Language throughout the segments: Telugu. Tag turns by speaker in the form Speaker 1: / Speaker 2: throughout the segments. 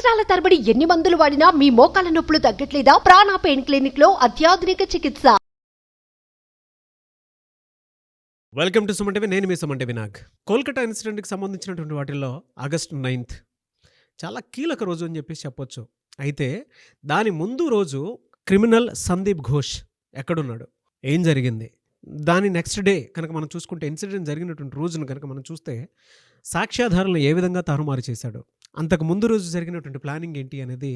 Speaker 1: సంవత్సరాల తరబడి ఎన్ని మందులు వాడినా మీ మోకాల నొప్పులు తగ్గట్లేదా? ప్రాణ పెయిన్ క్లినిక్ లో అత్యాధునిక చికిత్స.
Speaker 2: Welcome to Suman TV. నేను మీ సుమన్ టీవీ నాగ్. కోల్కతా ఇన్సిడెంట్కి సంబంధించినటువంటి వాటిల్లో ఆగస్టు 9th చాలా కీలక రోజు అని చెప్పేసి చెప్పొచ్చు. అయితే దాని ముందు రోజు క్రిమినల్ సందీప్ ఘోష్ ఎక్కడున్నాడు, ఏం జరిగింది, దాని నెక్స్ట్ డే కనుక మనం చూసుకుంటే, ఇన్సిడెంట్ జరిగినటువంటి రోజును కనుక మనం చూస్తే సాక్ష్యాధారాలను ఏ విధంగా తారుమారు చేశాడు, అంతకు ముందు రోజు జరిగినటువంటి ప్లానింగ్ ఏంటి అనేది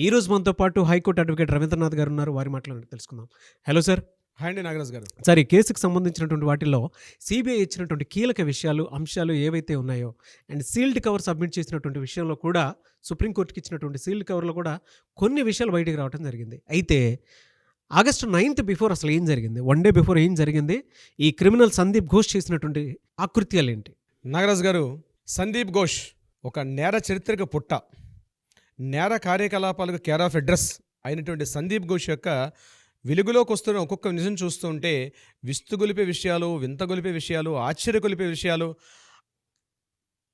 Speaker 2: ఈ రోజు మనతో పాటు హైకోర్టు అడ్వకేట్ రవీంద్రనాథ్ గారు ఉన్నారు. వారి మాటలు తెలుసుకుందాం. Hello sir.
Speaker 3: హాయ్ అండి నాగరాజ్ గారు.
Speaker 2: సార్, ఈ కేసుకు సంబంధించినటువంటి వాటిల్లో సిబిఐ ఇచ్చినటువంటి కీలక విషయాలు, అంశాలు ఏవైతే ఉన్నాయో, అండ్ సీల్డ్ కవర్ సబ్మిట్ చేసినటువంటి విషయంలో కూడా, సుప్రీంకోర్టుకి ఇచ్చినటువంటి సీల్డ్ కవర్లో కూడా కొన్ని విషయాలు బయటికి రావడం జరిగింది. అయితే ఆగస్టు 9th బిఫోర్ అసలు ఏం జరిగింది, వన్ డే బిఫోర్ ఏం జరిగింది, ఈ క్రిమినల్ సందీప్ ఘోష్ చేసినటువంటి ఆకృత్యాలు ఏంటి?
Speaker 3: నాగరాజ్ గారు, సందీప్ ఘోష్ ఒక నేర చరిత్రక పుట్ట, నేర కార్యకలాపాలకు కేర్ ఆఫ్ అడ్రస్ అయినటువంటి సందీప్ ఘోష్ యొక్క వెలుగులోకి వస్తున్న ఒక్కొక్క నిజం చూస్తూ ఉంటే విస్తుగొలిపే విషయాలు, వింతగొలిపే విషయాలు, ఆశ్చర్యగొలిపే విషయాలు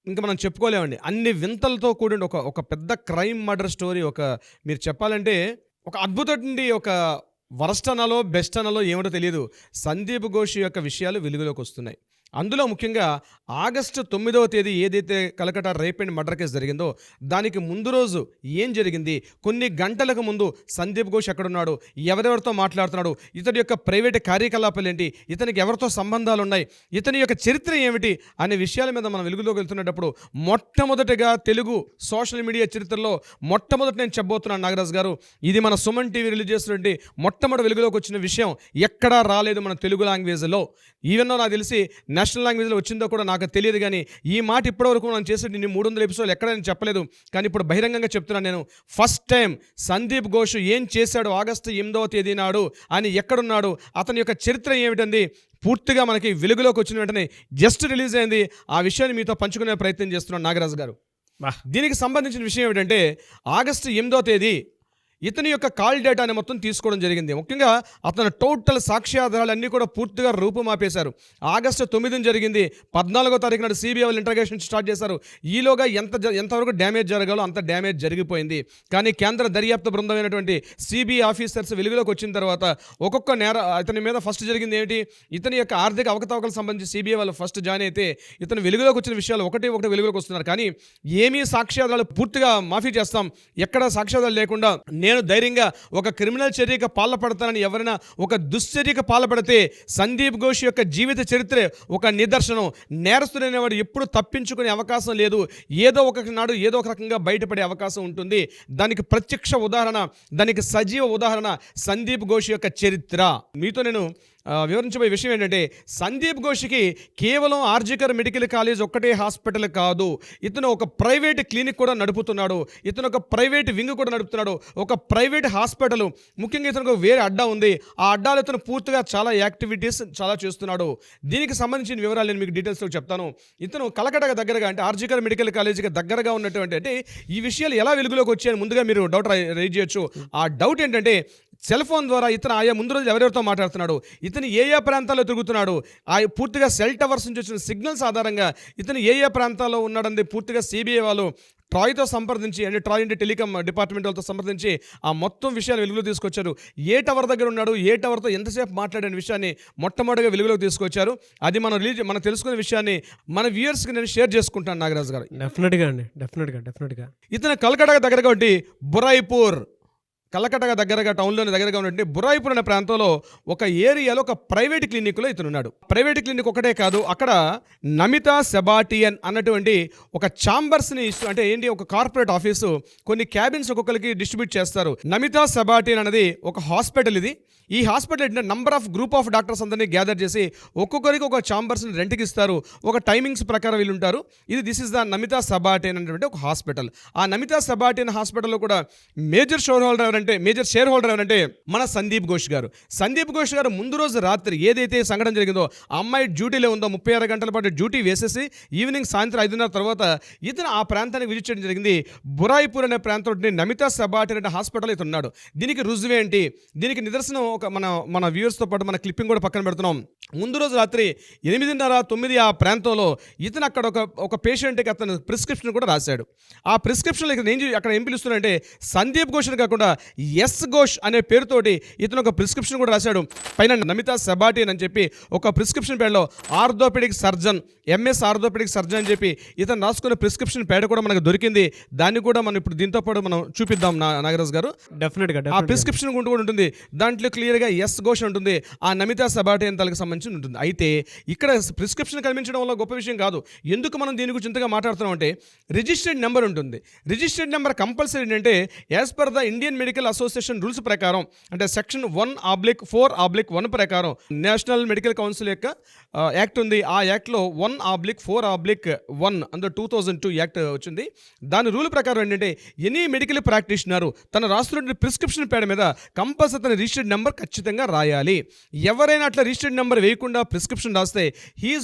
Speaker 3: ఇంకా మనం చెప్పుకోలేమండి. అన్ని వింతలతో కూడిన ఒక పెద్ద క్రైమ్ మర్డర్ స్టోరీ. మీరు చెప్పాలంటే ఒక అద్భుతండి, ఒక వరస్ట్ అనాలో బెస్ట్ అనాలో ఏమిటో తెలియదు. సందీప్ ఘోష్ యొక్క విషయాలు వెలుగులోకి వస్తున్నాయి. అందులో ముఖ్యంగా ఆగస్టు 9వ తేదీ ఏదైతే Kolkata rape and murder case జరిగిందో, దానికి ముందు రోజు ఏం జరిగింది, కొన్ని గంటలకు ముందు సందీప్ ఘోష్ ఎక్కడున్నాడు, ఎవరెవరితో మాట్లాడుతున్నాడు, ఇతని యొక్క ప్రైవేట్ కార్యకలాపాలు ఏంటి, ఇతనికి ఎవరితో సంబంధాలు ఉన్నాయి, ఇతని యొక్క చరిత్ర ఏమిటి అనే విషయాల మీద మనం వెలుగులోకి వెళ్తున్నప్పుడు, మొట్టమొదటిగా తెలుగు సోషల్ మీడియా చరిత్రలో మొట్టమొదటి నేను చెప్పబోతున్నాను నాగరాజ్ గారు. ఇది మన సుమన్ టీవీ రిలీజ్ చేసినటువంటి మొట్టమొదటి వెలుగులోకి వచ్చిన విషయం. ఎక్కడా రాలేదు మన తెలుగు లాంగ్వేజ్లో. ఈవెన్నో నాకు తెలిసి నేషనల్ లాంగ్వేజ్లో వచ్చిందో కూడా నాకు తెలియదు. కానీ ఈ మాట ఇప్పటివరకు మనం చేసే 300 ఎపిసోడ్లు ఎక్కడ నేను చెప్పలేదు. కానీ ఇప్పుడు బహిరంగంగా చెప్తున్నాను నేను. ఫస్ట్ టైం సందీప్ ఘోష్ ఏం చేశాడు ఆగస్టు 8వ తేదీ నాడు అని, ఎక్కడున్నాడు, అతని యొక్క చరిత్ర ఏమిటంది పూర్తిగా మనకి వెలుగులోకి వచ్చిన వెంటనే జస్ట్ రిలీజ్ అయింది. ఆ విషయాన్ని మీతో పంచుకునే ప్రయత్నం చేస్తున్నాను నాగరాజు గారు. దీనికి సంబంధించిన విషయం ఏమిటంటే, ఆగస్టు 8వ తేదీ ఇతని యొక్క కాల్ డేటాని మొత్తం తీసుకోవడం జరిగింది. ముఖ్యంగా అతని టోటల్ సాక్ష్యాధారాలన్నీ కూడా పూర్తిగా రూపుమాపేశారు. ఆగస్టు 9న జరిగింది. 14వ తారీఖు నాడు సిబిఐ వాళ్ళు ఇంటర్గేషన్ స్టార్ట్ చేశారు. ఈలోగా ఎంతవరకు డ్యామేజ్ జరగాలో అంత డ్యామేజ్ జరిగిపోయింది. కానీ కేంద్ర దర్యాప్తు బృందమైనటువంటి సిబిఐ ఆఫీసర్స్ వెలుగులోకి వచ్చిన తర్వాత ఒక్కొక్క ఇతని మీద ఫస్ట్ జరిగింది ఏమిటి, ఇతని యొక్క ఆర్థిక అవకతవకలకు సంబంధించి సిబిఐ వాళ్ళు ఫస్ట్ జాయిన్ అయితే, ఇతను వెలుగులోకి వచ్చిన విషయాలు ఒకటి వెలుగులోకి వస్తున్నారు. కానీ ఏమీ సాక్ష్యాధారాలు పూర్తిగా మాఫీ చేస్తాం, ఎక్కడ సాక్ష్యాధారాలు లేకుండా నేను ధైర్యంగా ఒక క్రిమినల్ చర్యకు పాల్పడతానని ఎవరైనా ఒక దుశ్చర్యకు పాల్పడితే సందీప్ ఘోష్ యొక్క జీవిత చరిత్ర ఒక నిదర్శనం. నేరస్తుడైనవాడు ఎప్పుడు తప్పించుకునే అవకాశం లేదు. ఏదో ఒక నాడు ఏదో ఒక రకంగా బయటపడే అవకాశం ఉంటుంది. దానికి ప్రత్యక్ష ఉదాహరణ, దానికి సజీవ ఉదాహరణ సందీప్ ఘోష్ యొక్క చరిత్ర. మీతో నేను వివరించబోయే విషయం ఏంటంటే, సందీప్ ఘోష్కి కేవలం ఆర్జికర్ మెడికల్ కాలేజ్ ఒక్కటే హాస్పిటల్ కాదు, ఇతను ఒక ప్రైవేట్ క్లినిక్ కూడా నడుపుతున్నాడు, ఇతను ఒక ప్రైవేట్ వింగ్ కూడా నడుపుతున్నాడు, ఒక ప్రైవేట్ హాస్పిటల్. ముఖ్యంగా ఇతనికి వేరే అడ్డా ఉంది. ఆ అడ్డాలో ఇతను పూర్తిగా చాలా యాక్టివిటీస్ చాలా చేస్తున్నాడు. దీనికి సంబంధించిన వివరాలు నేను మీకు డీటెయిల్స్తో చెప్తాను. ఇతను కలకటాకు దగ్గరగా, అంటే ఆర్జికర్ మెడికల్ కాలేజీకి దగ్గరగా ఉన్నటువంటి, అంటే ఈ విషయాలు ఎలా వెలుగులోకి వచ్చాయని ముందుగా మీరు డౌట్ రైజ్ చేయొచ్చు. ఆ డౌట్ ఏంటంటే, సెల్ ఫోన్ ద్వారా ఇతను ఆయా ముందు రోజు ఎవరెవరితో మాట్లాడుతున్నాడు, ఇతను ఏ ప్రాంతాల్లో తిరుగుతున్నాడు, పూర్తిగా సెల్ టవర్స్ నుంచి వచ్చిన సిగ్నల్స్ ఆధారంగా ఇతను ఏ ప్రాంతాల్లో ఉన్నాడని పూర్తిగా సిబిఐ వాళ్ళు ట్రాయ్తో సంప్రదించి, అంటే ట్రాయ్ అంటే టెలికాం డిపార్ట్మెంట్ వాళ్ళతో సంప్రదించి ఆ మొత్తం విషయాలు వెలుగులో తీసుకొచ్చారు. ఏ టవర్ దగ్గర ఉన్నాడు, ఏ టవర్తో ఎంతసేపు మాట్లాడిన విషయాన్ని మొట్టమొదటిగా వెలుగులోకి తీసుకొచ్చారు. అది మనం తెలుసుకునే విషయాన్ని మన వ్యూయర్స్కి నేను షేర్ చేసుకుంటాను నాగరాజు గారు.
Speaker 2: డెఫినెట్గా అండి, డెఫినెట్గా.
Speaker 3: ఇతను కలకటాకు దగ్గరగా ఉండి బురాయిపూర్, కలకటగా దగ్గరగా టౌన్లోని దగ్గరగా ఉన్నట్టు బురాయిపూర్ అనే ప్రాంతంలో ఒక ఏరియాలో ఒక ప్రైవేట్ క్లినిక్లో ఇతను ఉన్నాడు. ప్రైవేట్ క్లినిక్ ఒకటే కాదు, అక్కడ నమితా సెబాటియన్ అన్నటువంటి ఒక ఛాంబర్స్ని అంటే ఏంటి, ఒక కార్పొరేట్ ఆఫీసు కొన్ని క్యాబిన్స్ ఒక్కొక్కరికి డిస్ట్రిబ్యూట్ చేస్తారు. నమితా సెబాటియన్ అనేది ఒక హాస్పిటల్. ఇది ఈ హాస్పిటల్ ఏంటంటే number of group of doctors అందరినీ గ్యాదర్ చేసి ఒక్కొక్కరికి ఒక ఛాంబర్స్ని రెంట్కి ఇస్తారు. ఒక టైమింగ్స్ ప్రకారం వీళ్ళు ఉంటారు. దిస్ ఇస్ ద నమితా సెబాటియన్ అనేటువంటి ఒక హాస్పిటల్. ఆ నమితా సెబాటియన్ హాస్పిటల్లో కూడా మేజర్ షోర్ హోల్డర్ ఎవరంటే మేజర్ షేర్ హోల్డర్ ఎవరంటే మన సందీప్ ఘోష్ గారు. సందీప్ ఘోష్ గారు ముందు రోజు రాత్రి ఏదైతే సంఘటన జరిగిందో ఆ అమ్మాయి డ్యూటీలో ఉందో 36 గంటల పాటు డ్యూటీ వేసేసి ఈవినింగ్ సాయంత్రం 5:30 తర్వాత ఇతను ఆ ప్రాంతానికి విజిట్ చేయడం జరిగింది. బురాయిపూర్ అనే ప్రాంతంలో నమితా సబాటి అనే హాస్పిటల్ ఇతను ఉన్నాడు. దీనికి రుజువేంటి, దీనికి నిదర్శనం మన వ్యూవర్స్తో పాటు మన క్లిప్పింగ్ కూడా పక్కన పెడుతున్నాం. ముందు రోజు రాత్రి 8:30-9 ఆ ప్రాంతంలో ఇతను అక్కడ ఒక పేషెంట్కి అతను ప్రిస్క్రిప్షన్ కూడా రాశాడు. ఆ ప్రిస్క్రిప్షన్లో అక్కడ ఏం పిలుస్తున్నారంటే సందీప్ ఘోష్ కాకుండా ఎస్ ఘోష్ అనే పేరుతోటి ఇతను ఒక ప్రిస్క్రిప్షన్ కూడా రాశాడు. పైన నమితా సబాటి అని చెప్పి ఒక ప్రిస్క్రిప్షన్ పేడలో orthopaedic surgeon, MS orthopaedic surgeon అని చెప్పి ఇతను రాసుకున్న ప్రిస్క్రిప్షన్ పేడ కూడా మనకు దొరికింది. దాన్ని కూడా మనం ఇప్పుడు దీంతో పాటు మనం చూపిద్దాం నాగరాజ్ గారు.
Speaker 2: డెఫినెట్గా
Speaker 3: ఆ ప్రిస్క్రిప్షన్ కూడా ఉంటుంది. దాంట్లో క్లియర్గా ఎస్ ఘోష్ ఉంటుంది, ఆ నమితా సబాటి అని తనకు సంబంధించి ఉంటుంది. అయితే ఇక్కడ ప్రిస్క్రిప్షన్ కనిపించడం వల్ల గొప్ప విషయం కాదు. ఎందుకు మనం దీని గురించి ఇంతగా మాట్లాడుతున్నాం అంటే రిజిస్టర్డ్ నెంబర్ ఉంటుంది. రిజిస్టర్డ్ నెంబర్ కంపల్సరీ ఏంటంటే as per the Indian medical association rules ప్రకారం అంటే సెక్షన్ 1/4/1 ప్రకారం నేషనల్ మెడికల్ కౌన్సిల్ యొక్క యాక్ట్ ఉంది. ఆ యాక్ట్లో 1/4/1 అందులో 2002 యాక్ట్ వచ్చింది. దాని రూల్ ప్రకారం ఏంటంటే ఎనీ మెడికల్ ప్రాక్టీషనర్ తన రాస్తున్న ప్రిస్క్రిప్షన్ పేడ మీద కంపల్సరీ తన రిజిస్టర్డ్ నెంబర్ ఖచ్చితంగా రాయాలి. ఎవరైనా అట్లా రిజిస్టర్డ్ నెంబర్ వేయకుండా ప్రిస్క్రిప్షన్ రాస్తే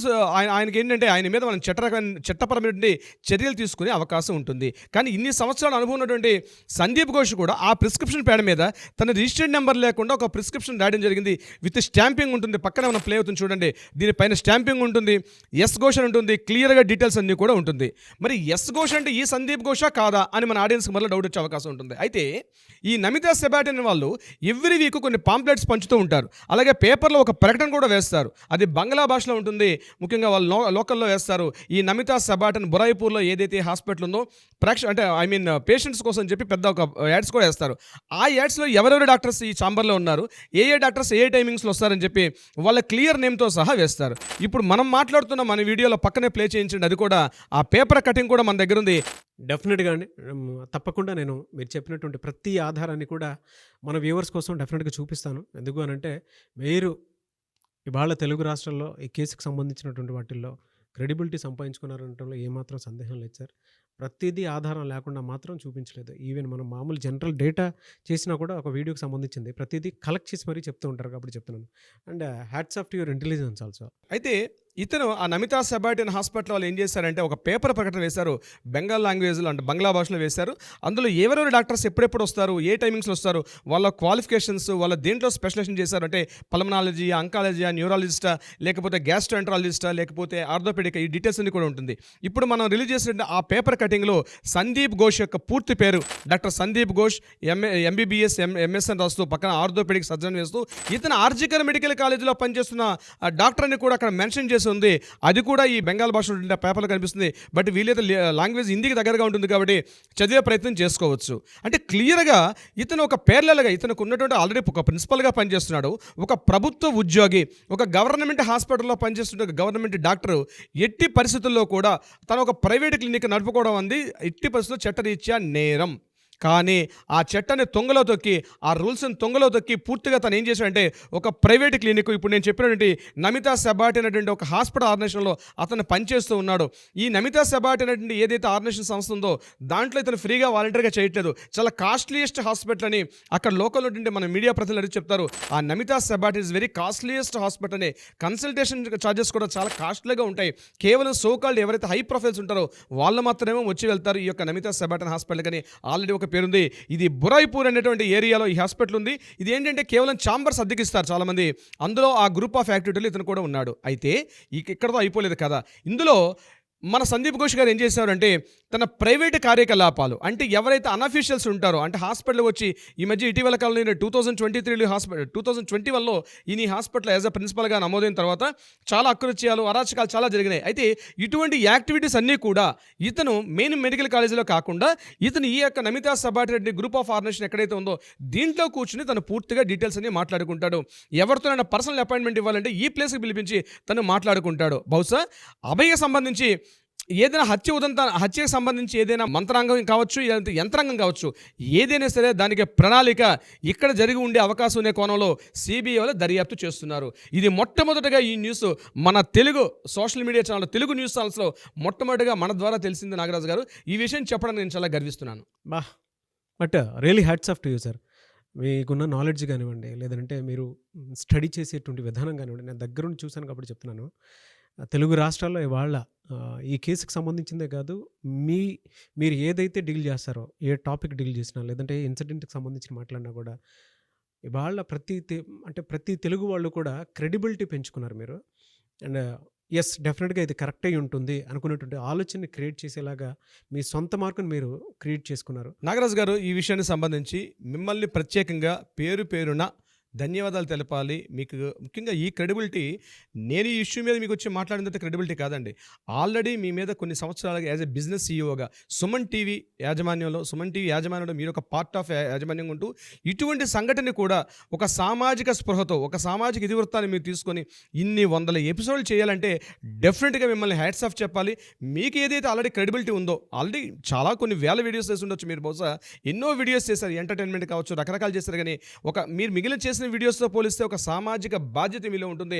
Speaker 3: ఆయనకి ఏంటంటే ఆయన మీద మనం చట్టపరమైన చర్యలు తీసుకునే అవకాశం ఉంటుంది. కానీ ఇన్ని సంవత్సరాల అనుభవం ఉన్నటువంటి సందీప్ ఘోష్ కూడా ఆ ప్రిస్క్రిప్షన్ పేడ మీద తన రిజిస్టర్డ్ నెంబర్ లేకుండా ఒక ప్రిస్క్రిప్షన్ రాయడం జరిగింది. విత్ స్టాంపింగ్ ఉంటుంది. పక్కన మనం ప్లే అవుతుంది చూడండి. దీనిపైన స్టాంపింగ్ ఉంటుంది, ఎస్ ఘోష్ అని ఉంటుంది, క్లియర్గా డీటెయిల్స్ అన్నీ కూడా ఉంటుంది. మరి ఎస్ ఘోష్ అంటే ఈ సందీప్ ఘోషా కాదా అని మన ఆడియన్స్కి మళ్ళీ డౌట్ వచ్చే అవకాశం ఉంటుంది. అయితే ఈ నమితా సబాటి అనే వాళ్ళు ఎవ్రీ వీక్ కొన్ని పాంప్లెట్స్ పంచుతూ ఉంటారు. అలాగే పేపర్లో ఒక ప్రకటన కూడా వేస్తారు. అది బంగ్లా భాషలో ఉంటుంది. ముఖ్యంగా వాళ్ళు లోకల్లో వేస్తారు. ఈ నమితా సబాటి అని బురాయిపూర్లో ఏదైతే హాస్పిటల్ ఉందో పేషెంట్స్ కోసం చెప్పి పెద్ద ఒక యాడ్స్ కూడా వేస్తారు. ఆ యాడ్స్లో ఎవరెవరు డాక్టర్స్ ఈ ఛాంబర్లో ఉన్నారు, ఏ డాక్టర్స్ ఏ టైమింగ్స్లో వస్తారని చెప్పి వాళ్ళ క్లియర్ నేమ్తో సహా వేస్తారు. ఇప్పుడు మనం మాట్లాడుతున్న మన వీడియోలో పక్కనే ప్లే చేయించండి. అది కూడా ఆ పేపర్ కటింగ్ కూడా మన దగ్గర ఉంది.
Speaker 2: డెఫినెట్గా అండి. తప్పకుండా నేను మీరు చెప్పినటువంటి ప్రతి ఆధారాన్ని కూడా మన వ్యూవర్స్ కోసం డెఫినెట్గా చూపిస్తాను. ఎందుకు అనంటే మీరు ఇవాళ తెలుగు రాష్ట్రాల్లో ఈ కేసుకు సంబంధించినటువంటి వాటిల్లో క్రెడిబిలిటీ సంపాదించుకున్నారనటంలో ఏమాత్రం సందేహం లేదు సార్. ప్రతిదీ ఆధారం లేకుండా మాత్రం చూపించలేదు. ఈవెన్ మనం మామూలు జనరల్ డేటా చేసినా కూడా ఒక వీడియోకి సంబంధించింది ప్రతిదీ కలెక్ట్ చేసి మరీ చెప్తూ ఉంటారు కాబట్టి చెప్తున్నాను. And hats off to your intelligence also.
Speaker 3: అయితే ఇతను ఆ నమితా సబాటి అనే హాస్పిటల్ వాళ్ళు ఏం చేశారంటే ఒక పేపర్ ప్రకటన వేశారు. బెంగాల్ లాంగ్వేజ్లో అంటే బంగ్లా భాషలో వేశారు. అందులో ఎవరెవరు డాక్టర్స్ ఎప్పుడెప్పుడు వస్తారు, ఏ టైమింగ్స్లో వస్తారు, వాళ్ళ క్వాలిఫికేషన్స్, వాళ్ళ దేంట్లో స్పెషలైజేషన్ చేశారు అంటే పల్మనాలజీ, అంకాలజీ, న్యూరాలజిస్టా, లేకపోతే గ్యాస్ట్రోఎంట్రాలజిస్టా, లేకపోతే ఆర్థోపెడిక్, ఈ డీటెయిల్స్ అన్ని కూడా ఉంటుంది. ఇప్పుడు మనం రిలీజ్ చేసిన ఆ పేపర్ కటింగ్లో సందీప్ ఘోష్ యొక్క పూర్తి పేరు doctor Sandeep Ghosh MBBS MS అని రాస్తూ పక్కన ఆర్థోపెడిక్ సర్జన్ వేస్తూ ఇతను ఆర్జికర్ మెడికల్ కాలేజీలో పనిచేస్తున్న డాక్టర్ అని కూడా అక్కడ మెన్షన్ చేసి ఉంది. అది కూడా ఈ బెంగాల్ భాషలో పేపర్లో కనిపిస్తుంది. బట్ వీలైతే లాంగ్వేజ్ హిందీకి దగ్గరగా ఉంటుంది కాబట్టి చదివే ప్రయత్నం చేసుకోవచ్చు. అంటే క్లియర్గా ఇతను ఒక పేర్లగా ఇతనికి ఉన్నటువంటి ఆల్రెడీ ఒక ప్రిన్సిపల్గా పనిచేస్తున్నాడు, ఒక ప్రభుత్వ ఉద్యోగి, ఒక గవర్నమెంట్ హాస్పిటల్లో పనిచేస్తున్న గవర్నమెంట్ డాక్టర్. ఎట్టి పరిస్థితుల్లో కూడా తను ఒక ప్రైవేట్ క్లినిక్ నడుపుకోవడం అంది ఎట్టి పరిస్థితుల్లో చట్టరీత్యా నేరం. కానీ ఆ చట్టాన్ని తొంగలో తొక్కి, ఆ రూల్స్ని తొంగలో తొక్కి పూర్తిగా తను ఏం చేశాడంటే ఒక ప్రైవేట్ క్లినిక్, ఇప్పుడు నేను చెప్పినటువంటి నమితా సబాటి అనేటువంటి ఒక హాస్పిటల్ ఆర్గనైజేషన్లో అతను పనిచేస్తూ ఉన్నాడు. ఈ నమితా సబాటి అనేటువంటి ఏదైతే ఆర్గనైజేషన్ సంస్థ ఉందో దాంట్లో ఇతను ఫ్రీగా వాలంటీర్గా చేయట్లేదు. చాలా కాస్ట్లీయెస్ట్ హాస్పిటల్ అని అక్కడ లోకల్ ఉంటే మన మీడియా ప్రతినిధులు చెప్తారు. ఆ నమితా సబాటి ఇస్ వెరీ కాస్ట్లీయెస్ట్ హాస్పిటల్ అని. కన్సల్టేషన్ ఛార్జెస్ కూడా చాలా కాస్ట్లీగా ఉంటాయి. కేవలం సోకాల్డ్ ఎవరైతే హై ప్రొఫైల్స్ ఉంటారో వాళ్ళు మాత్రమే వచ్చి వెళ్తారు ఈ యొక్క నమితా సబాటి హాస్పిటల్. కానీ ఆల్రెడీ ఒక పేరుంది. ఇది బురాయిపూర్ అనేటువంటి ఏరియాలో ఈ హాస్పిటల్ ఉంది. ఇది ఏంటంటే కేవలం ఛాంబర్స్ అద్దెకిస్తారు చాలామంది. అందులో ఆ గ్రూప్ ఆఫ్ యాక్టివిటీలు ఇతను కూడా ఉన్నాడు. అయితే ఇక్కడతో అయిపోలేదు కదా. ఇందులో మన సందీప్ ఘోష్ గారు ఏం చేశారంటే తన ప్రైవేటు కార్యకలాపాలు అంటే ఎవరైతే అనఫీషియల్స్ ఉంటారో అంటే హాస్పిటల్కి వచ్చి ఈ మధ్య ఇటీవల కాలంలో 2021లో ఈ హాస్పిటల్ యాజ్ అ ప్రిన్సిపల్గా నమోదైన తర్వాత చాలా అకృత్యాలు, అరాచకాలు చాలా జరిగినాయి. అయితే ఇటువంటి యాక్టివిటీస్ అన్నీ కూడా ఇతను మెయిన్ మెడికల్ కాలేజీలో కాకుండా ఇతను ఈ యొక్క నమితా సబాటి రెడ్డి గ్రూప్ ఆఫ్ ఆర్గనైజేషన్ ఎక్కడైతే ఉందో దీంట్లో కూర్చుని తను పూర్తిగా డీటెయిల్స్ అన్ని మాట్లాడుకుంటాడు. ఎవరితోనైనా పర్సనల్ అపాయింట్మెంట్ ఇవ్వాలంటే ఈ ప్లేస్కి పిలిపించి తను మాట్లాడుకుంటాడు. బహుశా అభయకి సంబంధించి ఏదైనా హత్యకు సంబంధించి ఏదైనా మంత్రాంగం కావచ్చు, యంత్రాంగం కావచ్చు, ఏదైనా సరే దానికి ప్రణాళిక ఇక్కడ జరిగి ఉండే అవకాశం ఉండే కోణంలో సిబిఐ వాళ్ళు దర్యాప్తు చేస్తున్నారు. ఇది మొట్టమొదటిగా ఈ న్యూస్ మన Telugu social media channel, Telugu news ఛానల్స్లో మొట్టమొదటిగా మన ద్వారా తెలిసింది. నాగరాజు గారు, ఈ విషయం చెప్పడానికి నేను చాలా గర్విస్తున్నాను.
Speaker 2: But really hats off to you sir. మీకున్న నాలెడ్జ్ కానివ్వండి, లేదంటే మీరు స్టడీ చేసేటువంటి విధానం కానివ్వండి, నేను దగ్గరుండి చూశాను కాబట్టి చెప్తున్నాను. తెలుగు రాష్ట్రాల్లో ఇవాళ ఈ కేసుకి సంబంధించిందే కాదు, మీరు ఏదైతే డీల్ చేస్తారో, ఏ టాపిక్ డీల్ చేసినా, లేదంటే ఏ ఇన్సిడెంట్‌కి సంబంధించి మాట్లాడినా కూడా, ఇవాళ ప్రతి తెలుగు వాళ్ళు కూడా క్రెడిబిలిటీ పెంచుకున్నారు మీరు. అండ్ యెస్, డెఫినెట్‌గా ఇది కరెక్ట్ అయ్యి ఉంటుంది అనుకునేటువంటి ఆలోచనని క్రియేట్ చేసేలాగా మీ సొంత మార్కుని మీరు క్రియేట్ చేసుకున్నారు.
Speaker 3: నాగరాజు గారు, ఈ విషయానికి సంబంధించి మిమ్మల్ని ప్రత్యేకంగా పేరున ధన్యవాదాలు తెలపాలి. మీకు ముఖ్యంగా ఈ క్రెడిబిలిటీ, నేను ఈ ఇష్యూ మీద మీకు వచ్చి మాట్లాడినంత క్రెడిబిలిటీ కాదండి. ఆల్రెడీ మీ మీద కొన్ని సంవత్సరాలుగా యాజ్ ఎ బిజినెస్ సీఈఓగా సుమన్ టీవీ యాజమాన్యంలో మీరు ఒక పార్ట్ ఆఫ్ యాజమాన్యం ఉంటూ ఇటువంటి సంఘటన కూడా ఒక సామాజిక స్పృహతో, ఒక సామాజిక ఇతివృత్తాన్ని మీరు తీసుకొని ఇన్ని వందల ఎపిసోడ్లు చేయాలంటే డెఫినెట్గా మిమ్మల్ని హ్యాట్స్ ఆఫ్ చెప్పాలి. మీకు ఏదైతే ఆల్రెడీ క్రెడిబిలిటీ ఉందో, ఆల్రెడీ చాలా కొన్ని వేల వీడియోస్ చేసి ఉండొచ్చు, మీరు బహుశా ఎన్నో వీడియోస్ చేశారు, ఎంటర్టైన్మెంట్ కావచ్చు, రకరకాలు చేశారు. కానీ మీరు మిగిలిన చేసిన వీడియోస్తో పోలిస్తే ఒక సామాజిక బాధ్యత మీలో ఉంటుంది.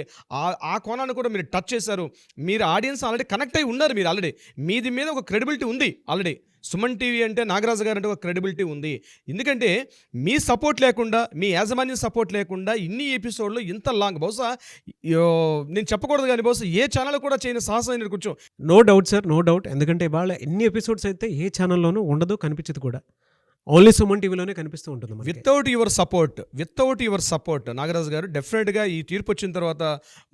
Speaker 3: ఆ కోణాన్ని కూడా మీరు టచ్ చేశారు. మీరు ఆడియన్స్ ఆల్రెడీ కనెక్ట్ అయి ఉన్నారు. మీరు ఆల్రెడీ మీది మీద ఒక క్రెడిబిలిటీ ఉంది. ఆల్రెడీ సుమన్ టీవీ అంటే, నాగరాజు గారు అంటే ఒక క్రెడిబిలిటీ ఉంది. ఎందుకంటే మీ సపోర్ట్ లేకుండా, మీ యాజమాన్యం సపోర్ట్ లేకుండా ఇన్ని ఎపిసోడ్లు ఇంత లాంగ్, బహుశా నేను చెప్పకూడదు కానీ బహుశా ఏ ఛానల్ కూడా చేయని సాహసం కొంచెం.
Speaker 2: No doubt sir, no doubt. ఎందుకంటే ఇవాళ ఎన్ని ఎపిసోడ్స్ అయితే ఏ ఛానల్లోనూ ఉండదు, కనిపించదు కూడా. ఓన్లీ సుమన్ టీవీలోనే కనిపిస్తూ ఉంటుంది మనకి.
Speaker 3: వితౌట్ యువర్ సపోర్ట్ నాగరాజు గారు, డెఫినెట్గా ఈ తీర్పు వచ్చిన తర్వాత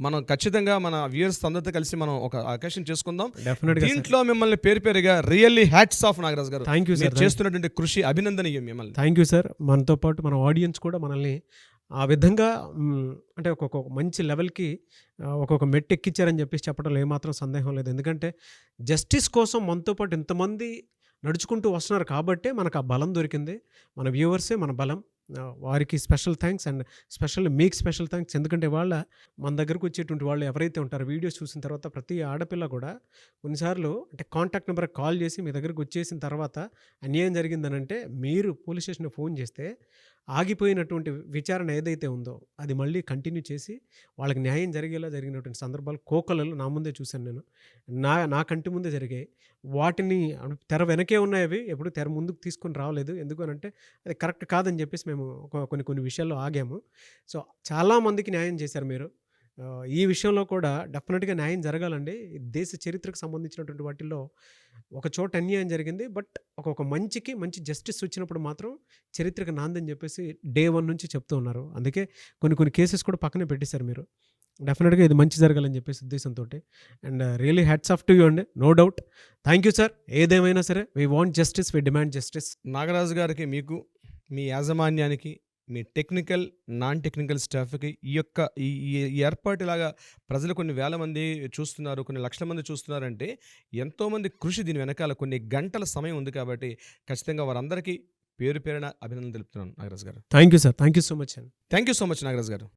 Speaker 3: మనం ఖచ్చితంగా మన వ్యూయర్స్ అందరితో కలిసి మనం ఒక అకేషన్ చేసుకుందాం.
Speaker 2: డెఫినెట్గా
Speaker 3: దీంట్లో మిమ్మల్ని పేరుగా really hats off Nagaraju garu.
Speaker 2: Thank you sir.
Speaker 3: చేస్తున్నటువంటి కృషి అభినందనీయం మిమ్మల్ని.
Speaker 2: Thank you sir. మనతో పాటు మన ఆడియన్స్ కూడా మనల్ని ఆ విధంగా అంటే ఒక్కొక్క మంచి లెవెల్కి ఒక్కొక్క మెట్టు ఎక్కించారని చెప్పేసి చెప్పడంలో ఏమాత్రం సందేహం లేదు. ఎందుకంటే జస్టిస్ కోసం మనతో పాటు ఇంతమంది నడుచుకుంటూ వస్తున్నారు కాబట్టే మనకు ఆ బలం దొరికింది. మన వ్యూవర్సే మన బలం. వారికి స్పెషల్ థ్యాంక్స్, అండ్ మీకు స్పెషల్ థ్యాంక్స్. ఎందుకంటే మన దగ్గరకు వచ్చేటువంటి వాళ్ళు ఎవరైతే ఉంటారో, వీడియోస్ చూసిన తర్వాత ప్రతి ఆడపిల్ల కూడా కొన్నిసార్లు అంటే కాంటాక్ట్ నెంబర్కి కాల్ చేసి మీ దగ్గరకు వచ్చేసిన తర్వాత అన్యాయం జరిగిందనంటే, మీరు పోలీస్ స్టేషన్కి ఫోన్ చేస్తే ఆగిపోయినటువంటి విచారణ ఏదైతే ఉందో అది మళ్ళీ కంటిన్యూ చేసి వాళ్ళకి న్యాయం జరిగినటువంటి సందర్భాలు కోకొల్లలు నా ముందే చూశాను నేను. నా కంటి ముందే జరిగాయి. వాటిని తెర వెనకే ఉన్నాయి, అవి ఎప్పుడు తెర ముందుకు తీసుకొని రావలేదు. ఎందుకు అనంటే అది కరెక్ట్ కాదని చెప్పేసి మేము కొన్ని విషయాల్లో ఆగాము. సో చాలామందికి న్యాయం చేశారు మీరు. ఈ విషయంలో కూడా డెఫినెట్గా న్యాయం జరగాలండి. దేశ చరిత్రకు సంబంధించినటువంటి వాటిల్లో ఒక చోట అన్యాయం జరిగింది, బట్ ఒక మంచి జస్టిస్ వచ్చినప్పుడు మాత్రం చరిత్రకు నాందని చెప్పేసి డే 1 నుంచి చెప్తూ ఉన్నారు. అందుకే కొన్ని కేసెస్ కూడా పక్కనే పెట్టేశారు మీరు. డెఫినెట్గా ఇది మంచి జరగాలని చెప్పేసి ఉద్దేశంతో. And really hats off to you అండి, no doubt. Thank you sir. ఏదేమైనా సరే we want justice, we demand justice.
Speaker 3: Nagaraju గారికి, మీకు, మీ యాజమాన్యానికి, మీ టెక్నికల్ నాన్ టెక్నికల్ స్టాఫ్కి ఈ ఏర్పాటులాగా ప్రజలు కొన్ని వేల మంది చూస్తున్నారు, కొన్ని లక్షల మంది చూస్తున్నారంటే ఎంతోమంది కృషి దీని వెనకాల కొన్ని గంటల సమయం ఉంది. కాబట్టి ఖచ్చితంగా వారందరికీ పేరున అభినందనలు తెలుపుతున్నాను Nagaraju garu.
Speaker 2: Thank you sir. Thank you so much అండి.
Speaker 3: Thank you so much Nagaraju గారు.